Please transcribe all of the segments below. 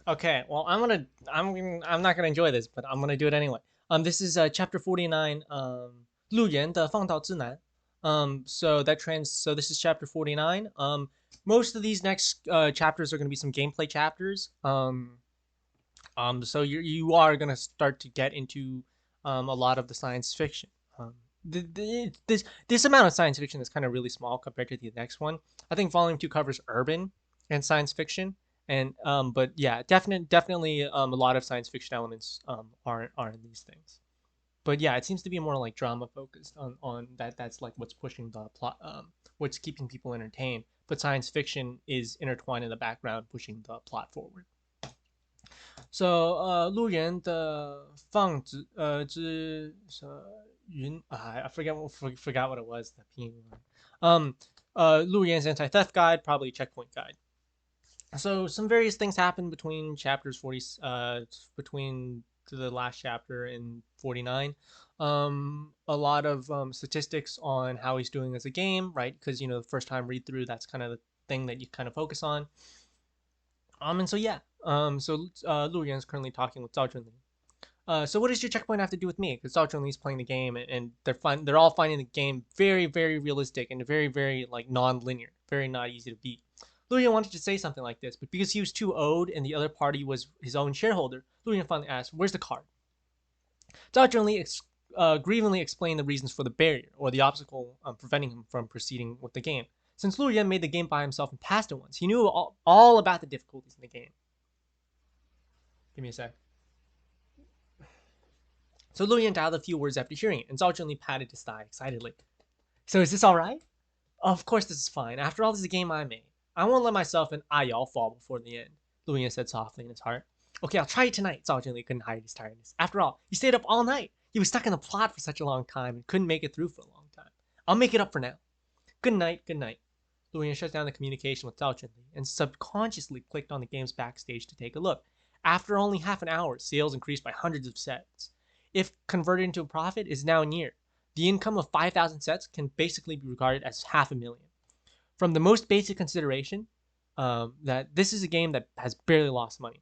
Okay, well, I'm not gonna enjoy this, but I'm gonna do it anyway. This is chapter 49. 路远的防盗指南. So this is chapter 49. Most of these next chapters are gonna be some gameplay chapters. So you are gonna start to get into a lot of the science fiction. This amount of science fiction is kind of really small compared to the next one. I think volume two covers urban and science fiction, and but yeah, definitely a lot of science fiction elements are in these things. But yeah, it seems to be more like drama focused on that. That's like what's pushing the plot, what's keeping people entertained. But science fiction is intertwined in the background, pushing the plot forward. So, 路人的放之云 I forgot what it was. The pinyin one. Lu Yuan's anti-theft guide, probably checkpoint guide. So some various things happen between chapters 40, between the last chapter and 49. A lot of statistics on how he's doing as a game, right? Because the first time read through, that's kind of the thing that you kind of focus on. And so yeah, Lu Yuan is currently talking with Zhao Zhenli. So what does your checkpoint have to do with me? Because Zhao Zhenli's playing the game, and they're all finding the game very, very realistic and very, very like non-linear, very not easy to beat. Lu Yuan wanted to say something like this, but because he was too owed and the other party was his own shareholder, Lu Yuan finally asked, "Where's the card?" Zhao Zhenli grievingly explained the reasons for the barrier or the obstacle preventing him from proceeding with the game. Since Lu Yuan made the game by himself and passed it once, he knew all about the difficulties in the game. Give me a sec. So Lu Yuan dialed a few words after hearing it, and Zhao Zhenli patted his thigh excitedly. So is this alright? Of course this is fine. After all, this is a game I made. I won't let myself and Ayao fall before the end, Lu Yuan said softly in his heart. Okay, I'll try it tonight, Zhao Zhenli couldn't hide his tiredness. After all, he stayed up all night. He was stuck in the plot for such a long time and couldn't make it through for a long time. I'll make it up for now. Good night, good night. Lu Yuan shut down the communication with Zhao Zhenli and subconsciously clicked on the game's backstage to take a look. After only half an hour, sales increased by hundreds of sets. If converted into a profit, is now near. The income of 5,000 sets can basically be regarded as half a million. From the most basic consideration, that this is a game that has barely lost money.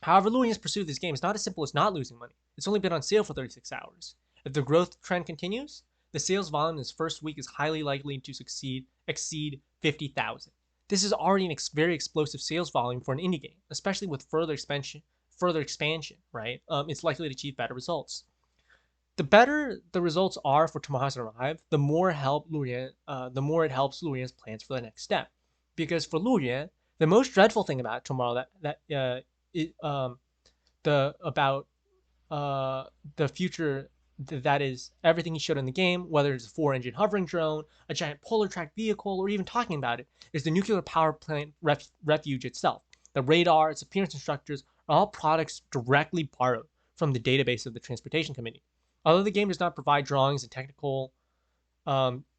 However, Lu Yuan's pursuit of this game is not as simple as not losing money. It's only been on sale for 36 hours. If the growth trend continues, the sales volume in its first week is highly likely to exceed 50,000. This is already a very explosive sales volume for an indie game, especially with further expansion, right? It's likely to achieve better results. The better the results are for Tomorrow's Arrive, the more it helps Lu Yuan's plans for the next step. Because for Lu Yuan, the most dreadful thing about Tomorrow about the future that is everything he showed in the game, whether it's a 4-engine hovering drone, a giant polar track vehicle, or even talking about it, is the nuclear power plant refuge itself. The radar, its appearance and structures are all products directly borrowed from the database of the Transportation Committee. Although the game does not provide drawings and technical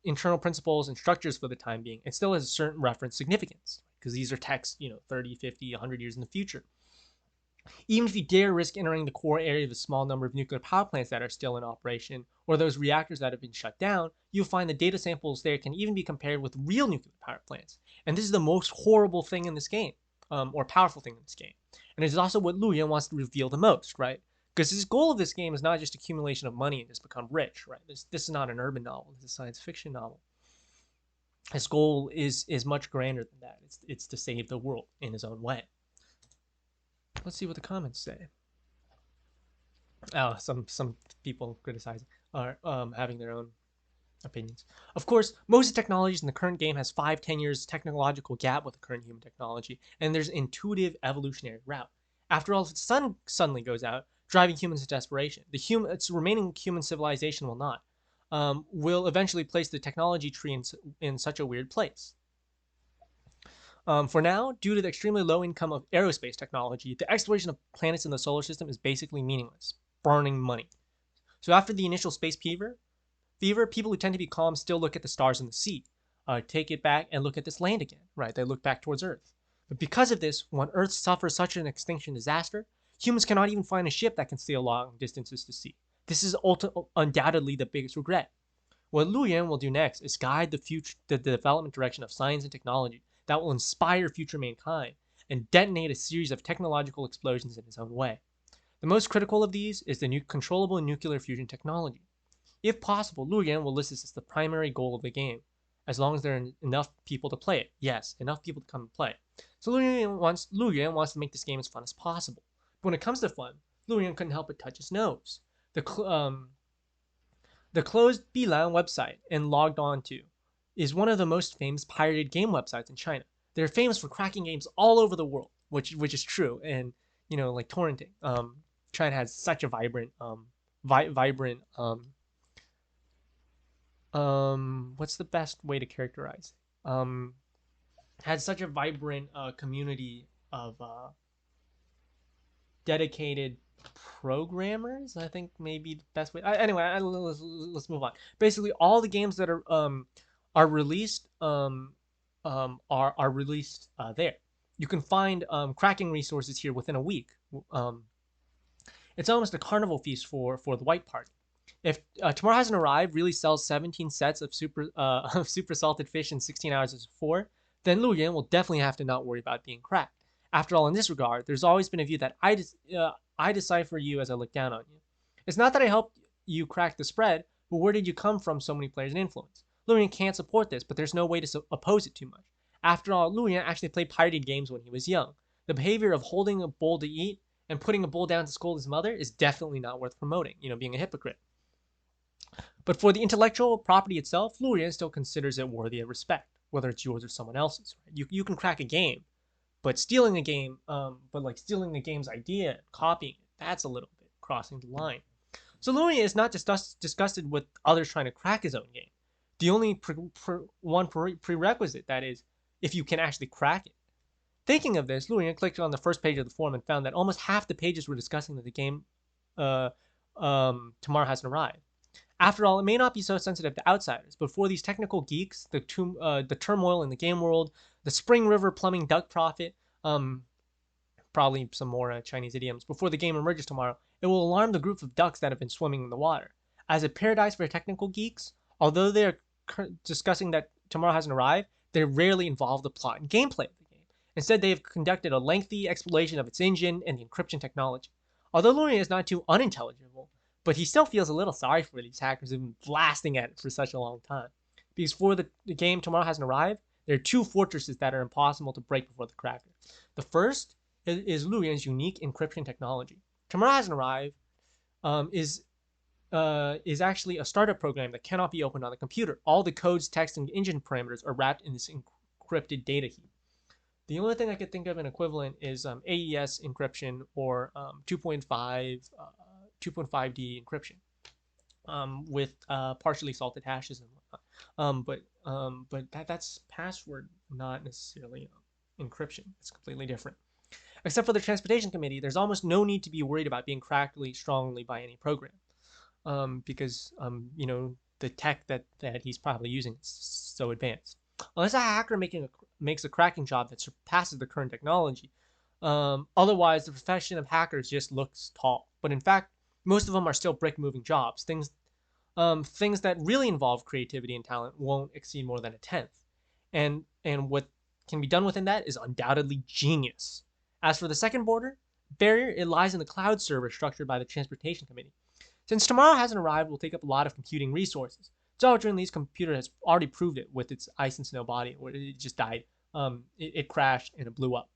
internal principles and structures for the time being, it still has a certain reference significance because these are texts, 30, 50, 100 years in the future. Even if you dare risk entering the core area of a small number of nuclear power plants that are still in operation, or those reactors that have been shut down, you'll find the data samples there can even be compared with real nuclear power plants. And this is the most horrible thing in this game, or powerful thing in this game. And it is also what Lu Yuan wants to reveal the most, right? Because his goal of this game is not just accumulation of money and just become rich, right? This is not an urban novel. This is a science fiction novel. His goal is much grander than that. It's to save the world in his own way. Let's see what the comments say. Oh, some people criticizing are having their own opinions. Of course, most of the technologies in the current game has 5-10 years technological gap with the current human technology, and there's an intuitive evolutionary route. After all, if the sun suddenly goes out, driving humans to desperation, its remaining human civilization will eventually place the technology tree in such a weird place. For now, due to the extremely low income of aerospace technology, the exploration of planets in the solar system is basically meaningless, burning money. So after the initial space fever, people who tend to be calm still look at the stars and the sea, take it back and look at this land again, right? They look back towards Earth. But because of this, when Earth suffers such an extinction disaster, humans cannot even find a ship that can sail long distances to sea. This is undoubtedly the biggest regret. What Lu Yuan will do next is guide the development direction of science and technology that will inspire future mankind and detonate a series of technological explosions in his own way. The most critical of these is the controllable nuclear fusion technology. If possible, Lu Yuan will list this as the primary goal of the game, as long as there are enough people to play it. Yes, enough people to come and play. So Lu Yuan wants to make this game as fun as possible. But when it comes to fun, Lu Yuan couldn't help but touch his nose. The closed Bilan website and logged on to is one of the most famous pirated game websites in China. They're famous for cracking games all over the world, which is true. And like torrenting. China has such a vibrant what's the best way to characterize? Had such a vibrant community of dedicated programmers. I think maybe the best way. Anyway, let's move on. Basically, all the games that are released are released there. You can find cracking resources here within a week. It's almost a carnival feast for the white party. If Tomorrow Hasn't Arrived really sells 17 sets of super salted fish in 16 hours as before, then Lu Yuan will definitely have to not worry about being cracked. After all, in this regard, there's always been a view that I decipher you as I look down on you. It's not that I helped you crack the spread, but where did you come from so many players and influence? Lu Yuan can't support this, but there's no way to oppose it too much. After all, Lu Yuan actually played pirated games when he was young. The behavior of holding a bowl to eat and putting a bowl down to scold his mother is definitely not worth promoting, being a hypocrite. But for the intellectual property itself, Lu Yuan still considers it worthy of respect, whether it's yours or someone else's. Right? You can crack a game, but stealing a game, stealing the game's idea and copying it, that's a little bit crossing the line. So Lu Yuan is not disgusted with others trying to crack his own game. The only prerequisite, that is, if you can actually crack it. Thinking of this, Lu Yuan clicked on the first page of the forum and found that almost half the pages were discussing that the game Tomorrow Hasn't Arrived. After all, it may not be so sensitive to outsiders, but for these technical geeks, the turmoil in the game world, the Spring River plumbing duck profit, probably some more Chinese idioms, before the game emerges tomorrow, it will alarm the group of ducks that have been swimming in the water. As a paradise for technical geeks, although they are discussing that Tomorrow Hasn't Arrived, they rarely involve the plot and gameplay of the game. Instead, they have conducted a lengthy exploration of its engine and the encryption technology. Although Lu Yuan is not too unintelligible, but he still feels a little sorry for these hackers who've been blasting at it for such a long time. Because for the game Tomorrow Hasn't Arrived, there are two fortresses that are impossible to break before the cracker. The first is Lu Yuan's unique encryption technology. Tomorrow Hasn't Arrived is actually a startup program that cannot be opened on the computer. All the codes, text, and engine parameters are wrapped in this encrypted data heap. The only thing I could think of an equivalent is AES encryption or 2.5D encryption with partially salted hashes and whatnot. But that's password, not necessarily encryption. It's completely different. Except for the Transportation Committee, there's almost no need to be worried about being cracked strongly by any program, because the tech that he's probably using is so advanced. Unless a hacker makes a cracking job that surpasses the current technology, otherwise the profession of hackers just looks tall. But in fact, most of them are still brick-moving jobs. Things that really involve creativity and talent won't exceed more than a tenth. And what can be done within that is undoubtedly genius. As for the second barrier, it lies in the cloud server structured by the Transportation Committee. Since Tomorrow Hasn't Arrived, will take up a lot of computing resources. Zhao Zhenli's computer has already proved it with its Ice and Snow body, where it just died. It crashed and it blew up.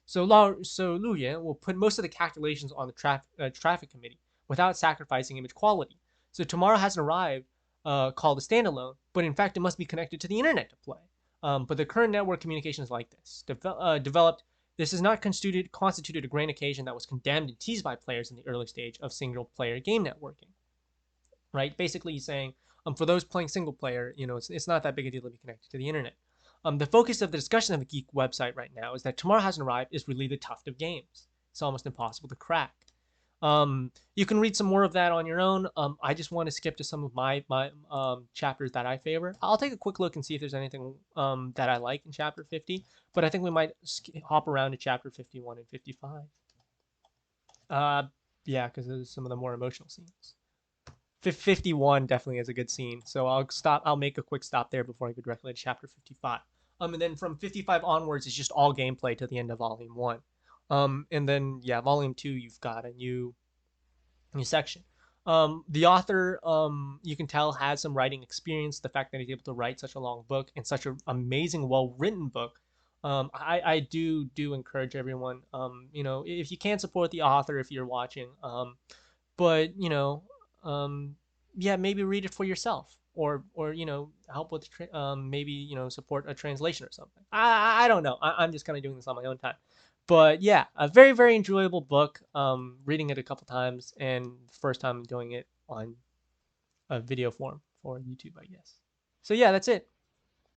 So Lu Yuan will put most of the calculations on the traffic committee without sacrificing image quality. So Tomorrow Hasn't Arrived, called a standalone, but in fact it must be connected to the internet to play. But the current network communication is like this. This has not constituted a grand occasion that was condemned and teased by players in the early stage of single-player game networking. Right? Basically, he's saying, for those playing single player, it's not that big a deal to be connected to the internet. The focus of the discussion of the Geek website right now is that Tomorrow Hasn't Arrived is really the tuft of games. It's almost impossible to crack. You can read some more of that on your own. I just want to skip to some of my chapters that I favor. I'll take a quick look and see if there's anything that I like in chapter 50, but I think we might hop around to chapter 51 and 55. Yeah, because there's some of the more emotional scenes. 51 definitely is a good scene, so I'll make a quick stop there before I go directly to chapter 55. And then from 55 onwards, it's just all gameplay to the end of Volume 1. And then, yeah, Volume 2, you've got a new section. The author, you can tell, has some writing experience. The fact that he's able to write such a long book and such an amazing, well-written book, I do encourage everyone. If you can't support the author, if you're watching, but yeah, maybe read it for yourself, or help with maybe support a translation or something. I don't know. I'm just kind of doing this on my own time. But yeah, a very, very enjoyable book. Reading it a couple times, and first time doing it on a video form for YouTube, I guess. So yeah, that's it.